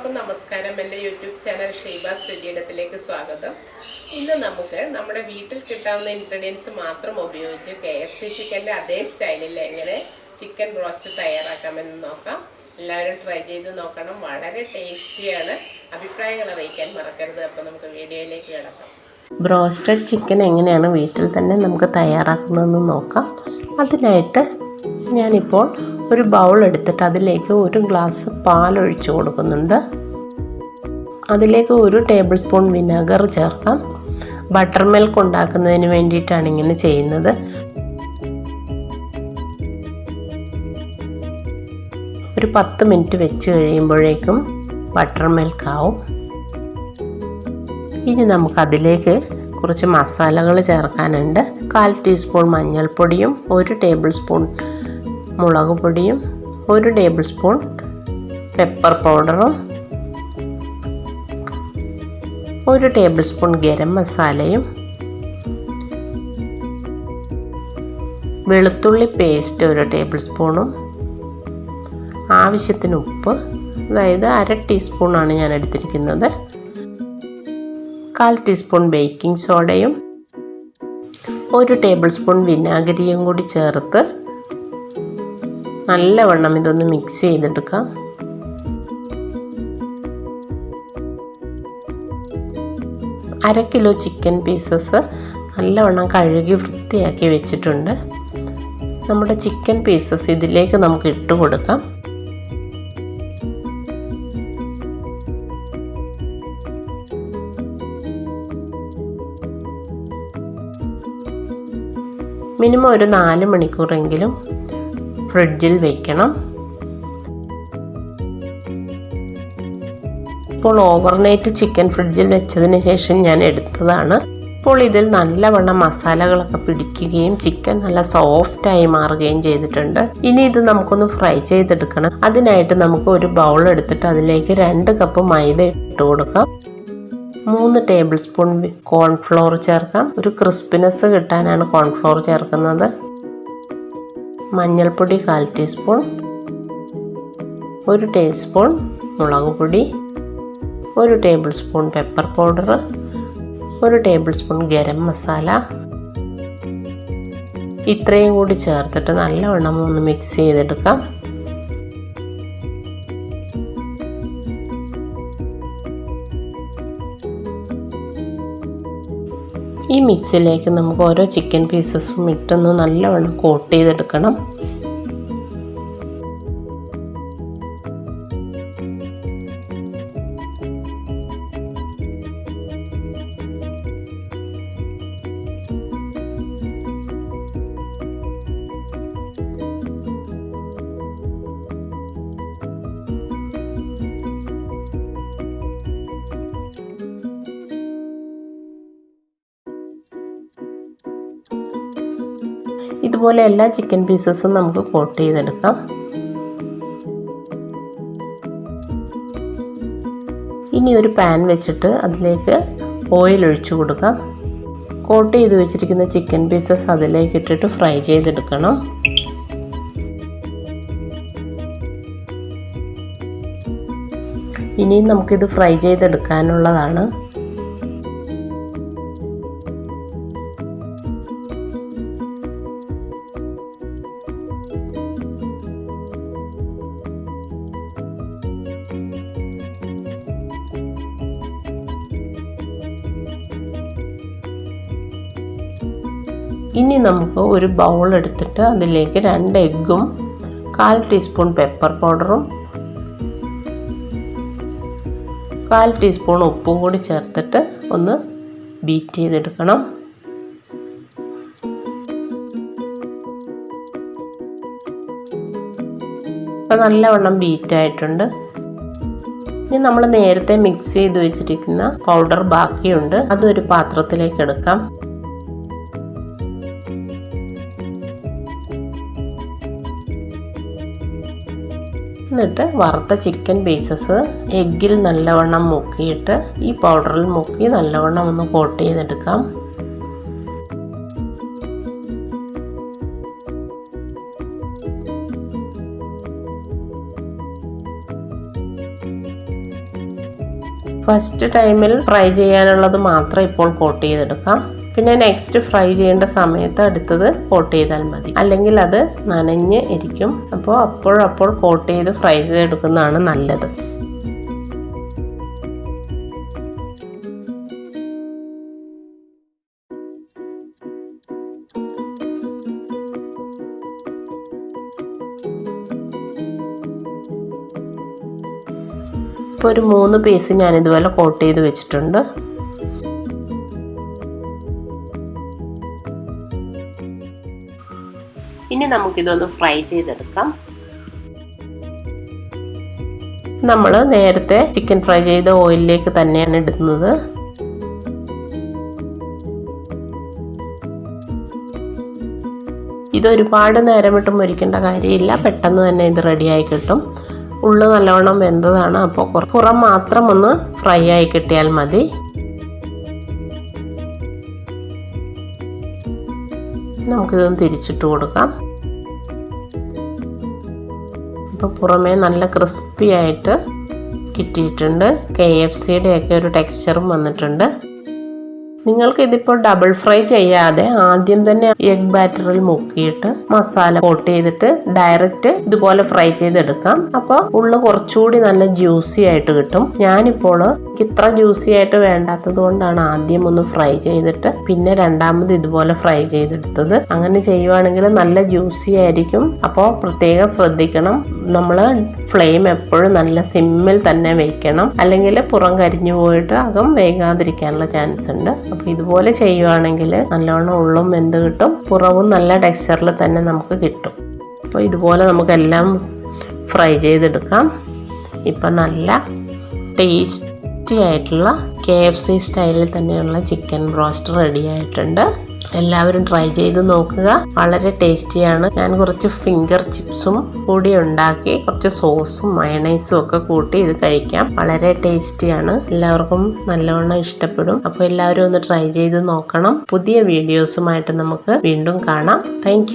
എല്ലാവർക്കും നമസ്കാരം. എൻ്റെ യൂട്യൂബ് ചാനൽ ഷീബാസ് രുചിയിടത്തിലേക്ക് സ്വാഗതം. ഇന്ന് നമുക്ക് നമ്മുടെ വീട്ടിൽ കിട്ടാവുന്ന ഇൻഗ്രീഡിയൻസ് മാത്രം ഉപയോഗിച്ച് KFC ചിക്കൻ്റെ അതേ സ്റ്റൈലിൽ എങ്ങനെ ചിക്കൻ ബ്രോസ്റ്റ് തയ്യാറാക്കാമെന്ന് നോക്കാം. എല്ലാവരും ട്രൈ ചെയ്ത് നോക്കണം. വളരെ ടേസ്റ്റിയാണ്. അഭിപ്രായങ്ങൾ അറിയിക്കാൻ മറക്കരുത്. അപ്പോൾ നമുക്ക് വീഡിയോയിലേക്ക് കിടക്കാം. ബ്രോസ്റ്റഡ് ചിക്കൻ എങ്ങനെയാണ് വീട്ടിൽ തന്നെ നമുക്ക് തയ്യാറാക്കുന്നതെന്ന് നോക്കാം. അതിനായിട്ട് ഞാനിപ്പോൾ ഒരു ബൗൾ എടുത്തിട്ട് അതിലേക്ക് ഒരു ഗ്ലാസ് പാലൊഴിച്ച് കൊടുക്കുന്നുണ്ട്. അതിലേക്ക് 1 ടേബിൾ സ്പൂൺ വിനെഗർ ചേർക്കാം. ബട്ടർ മിൽക്ക് ഉണ്ടാക്കുന്നതിന് വേണ്ടിയിട്ടാണ് ഇങ്ങനെ ചെയ്യുന്നത്. ഒരു 10 മിനിറ്റ് വെച്ച് കഴിയുമ്പോഴേക്കും ബട്ടർ മിൽക്ക് ആവും. ഇനി നമുക്കതിലേക്ക് കുറച്ച് മസാലകൾ ചേർക്കാനുണ്ട്. 1/4 ടീസ്പൂൺ മഞ്ഞൾപ്പൊടിയും 1 ടേബിൾ സ്പൂൺ മുളക് പൊടിയും 1 ടേബിൾ സ്പൂൺ പെപ്പർ പൗഡറും 1 ടേബിൾ സ്പൂൺ ഗരം മസാലയും വെളുത്തുള്ളി പേസ്റ്റ് 1 ടേബിൾ സ്പൂണും ആവശ്യത്തിന് ഉപ്പ്, അതായത് 1/2 ടീസ്പൂണാണ് ഞാൻ എടുത്തിരിക്കുന്നത്. 1/4 ടീസ്പൂൺ ബേക്കിംഗ് സോഡയും 1 ടേബിൾ സ്പൂൺ വിനാഗിരിയും കൂടി ചേർത്ത് നല്ലവണ്ണം ഇതൊന്ന് മിക്സ് ചെയ്തെടുക്കാം. അര കിലോ ചിക്കൻ പീസസ് നല്ലവണ്ണം കഴുകി വൃത്തിയാക്കി വെച്ചിട്ടുണ്ട്. നമ്മുടെ ചിക്കൻ പീസസ് ഇതിലേക്ക് നമുക്ക് ഇട്ട് കൊടുക്കാം. മിനിമം ഒരു 4 മണിക്കൂറെങ്കിലും ഫ്രിഡ്ജിൽ വെക്കണം. ഇപ്പോൾ ഓവർനൈറ്റ് ചിക്കൻ ഫ്രിഡ്ജിൽ വെച്ചതിന് ശേഷം ഞാൻ എടുത്തതാണ്. ഇപ്പോൾ ഇതിൽ നല്ലവണ്ണം മസാലകളൊക്കെ പിടിക്കുകയും ചിക്കൻ നല്ല സോഫ്റ്റായി മാറുകയും ചെയ്തിട്ടുണ്ട്. ഇനി ഇത് നമുക്കൊന്ന് ഫ്രൈ ചെയ്തെടുക്കണം. അതിനായിട്ട് നമുക്ക് ഒരു ബൗൾ എടുത്തിട്ട് അതിലേക്ക് 2 കപ്പ് മൈദ ഇട്ട് കൊടുക്കാം. 3 ടേബിൾ സ്പൂൺ കോൺഫ്ലോർ ചേർക്കാം. ഒരു ക്രിസ്പിനെസ് കിട്ടാനാണ് കോൺഫ്ലോർ ചേർക്കുന്നത്. മഞ്ഞൾപ്പൊടി 1/4 ടീസ്പൂൺ, 1 ടീസ്പൂൺ മുളക് പൊടി, 1 table spoon pepper powder, 1 table spoon garam masala. ഇത്രയും കൂടി ചേർത്തിട്ട് നല്ലവണ്ണം ഒന്ന് മിക്സ് ചെയ്തെടുക്കാം. ഈ മിക്സിലേക്ക് നമുക്ക് ഓരോ ചിക്കൻ പീസസും ഇട്ടൊന്ന് നല്ലവണ്ണം കോട്ട് ചെയ്തെടുക്കണം. ഇതുപോലെ എല്ലാ ചിക്കൻ പീസസും നമുക്ക് കോട്ട് ചെയ്തെടുക്കാം. ഇനി ഒരു പാൻ വെച്ചിട്ട് അതിലേക്ക് ഓയിൽ ഒഴിച്ചു കൊടുക്കാം. കോട്ട് ചെയ്ത് വെച്ചിരിക്കുന്ന ചിക്കൻ പീസസ് അതിലേക്ക് ഇട്ടിട്ട് ഫ്രൈ ചെയ്തെടുക്കണം. ഇനിയും നമുക്കിത് ഫ്രൈ ചെയ്തെടുക്കാനുള്ളതാണ്. ഇനി നമുക്ക് ഒരു ബൗൾ എടുത്തിട്ട് അതിലേക്ക് 2 എഗ്ഗും 1/4 ടീസ്പൂൺ പെപ്പർ പൗഡറും 1/4 ടീസ്പൂൺ ഉപ്പും കൂടി ചേർത്തിട്ട് ഒന്ന് ബീറ്റ് ചെയ്തെടുക്കണം. അപ്പോൾ നല്ലവണ്ണം ബീറ്റായിട്ടുണ്ട്. ഇനി നമ്മൾ നേരത്തെ മിക്സ് ചെയ്ത് വെച്ചിരിക്കുന്ന പൗഡർ ബാക്കിയുണ്ട്. അതൊരു പാത്രത്തിലേക്ക് എടുക്കാം. എന്നിട്ട് വറുത്ത ചിക്കൻ പീസസ് എഗ്ഗിൽ നല്ലവണ്ണം മുക്കിയിട്ട് ഈ പൗഡറിൽ മുക്കി നല്ലവണ്ണം ഒന്ന് കോട്ട് ചെയ്തെടുക്കാം. ഫസ്റ്റ് ടൈമിൽ ഫ്രൈ ചെയ്യാനുള്ളത് മാത്രം ഇപ്പോൾ കോട്ട് ചെയ്തെടുക്കാം. പിന്നെ നെക്സ്റ്റ് ഫ്രൈ ചെയ്യേണ്ട സമയത്ത് അടുത്തത് കോട്ട് ചെയ്താൽ മതി, അല്ലെങ്കിൽ അത് നനഞ്ഞ് ഇരിക്കും. അപ്പോൾ അപ്പോഴപ്പോൾ കോട്ട് ചെയ്ത് ഫ്രൈ ചെയ്തെടുക്കുന്നതാണ് നല്ലത്. ഇപ്പോൾ ഒരു 3 പീസ് ഞാനിതുപോലെ കോട്ട് ചെയ്ത് വെച്ചിട്ടുണ്ട്. ഇനി നമുക്കിതൊന്ന് ഫ്രൈ ചെയ്തെടുക്കാം. നമ്മൾ നേരത്തെ ചിക്കൻ ഫ്രൈ ചെയ്ത ഓയിലിലേക്ക് തന്നെയാണ് ഇടുന്നത്. ഇത് ഒരുപാട് നേരമിട്ട് മുരിക്കേണ്ട കാര്യമില്ല, പെട്ടെന്ന് തന്നെ ഇത് റെഡിയായി കിട്ടും. ഉള്ളു നല്ലവണ്ണം വെന്തതാണ്, അപ്പോൾ പുറം മാത്രം ഒന്ന് ഫ്രൈ ആയി കിട്ടിയാൽ മതി. നമുക്കിതൊന്ന് തിരിച്ചിട്ട് കൊടുക്കാം. ഇപ്പോൾ പുറമേ നല്ല ക്രിസ്പി ആയിട്ട് കിട്ടിയിട്ടുണ്ട്. KFCയുടെ ഒക്കെ ഒരു ടെക്സ്ചറും വന്നിട്ടുണ്ട്. നിങ്ങൾക്ക് ഇതിപ്പോൾ ഡബിൾ ഫ്രൈ ചെയ്യാതെ ആദ്യം തന്നെ എഗ് ബാറ്ററിൽ മുക്കിയിട്ട് മസാല കോട്ട് ചെയ്തിട്ട് ഡയറക്റ്റ് ഇതുപോലെ ഫ്രൈ ചെയ്തെടുക്കാം. അപ്പോൾ ഉള്ളു കുറച്ചുകൂടി നല്ല ജ്യൂസി ആയിട്ട് കിട്ടും. ഞാനിപ്പോൾ ഇത്ര ജ്യൂസി ആയിട്ട് വേണ്ടാത്തത് കൊണ്ടാണ് ആദ്യം ഒന്ന് ഫ്രൈ ചെയ്തിട്ട് പിന്നെ രണ്ടാമത് ഇതുപോലെ ഫ്രൈ ചെയ്തെടുത്തത്. അങ്ങനെ ചെയ്യുവാണെങ്കിൽ നല്ല ജ്യൂസി ആയിരിക്കും. അപ്പോൾ പ്രത്യേകം ശ്രദ്ധിക്കണം, നമ്മൾ ഫ്ലെയിം എപ്പോഴും നല്ല സിമ്മിൽ തന്നെ വെക്കണം, അല്ലെങ്കിൽ പുറം കരിഞ്ഞു പോയിട്ട് അകം വേകാതിരിക്കാനുള്ള ചാൻസ് ഉണ്ട്. അപ്പോൾ ഇതുപോലെ ചെയ്യുവാണെങ്കിൽ നല്ലോണം ഉള്ളും വെന്ത് കിട്ടും, പുറവും നല്ല ടെക്സ്ചറിൽ തന്നെ നമുക്ക് കിട്ടും. അപ്പോൾ ഇതുപോലെ നമുക്കെല്ലാം ഫ്രൈ ചെയ്തെടുക്കാം. ഇപ്പം നല്ല ടേസ്റ്റി ആയിട്ടുള്ള KFC സ്റ്റൈലിൽ തന്നെയുള്ള ചിക്കൻ ബ്രോസ്റ്റ് റെഡി ആയിട്ടുണ്ട്. എല്ലാവരും ട്രൈ ചെയ്ത് നോക്കുക, വളരെ ടേസ്റ്റിയാണ്. ഞാൻ കുറച്ച് ഫിംഗർ ചിപ്സും കൂടി ഉണ്ടാക്കി കുറച്ച് സോസും മയണൈസും ഒക്കെ കൂട്ടി ഇത് കഴിക്കാം. വളരെ ടേസ്റ്റിയാണ്, എല്ലാവർക്കും നല്ലവണ്ണം ഇഷ്ടപ്പെടും. അപ്പോൾ എല്ലാവരും ഒന്ന് ട്രൈ ചെയ്ത് നോക്കണം. പുതിയ വീഡിയോസുമായിട്ട് നമുക്ക് വീണ്ടും കാണാം. താങ്ക്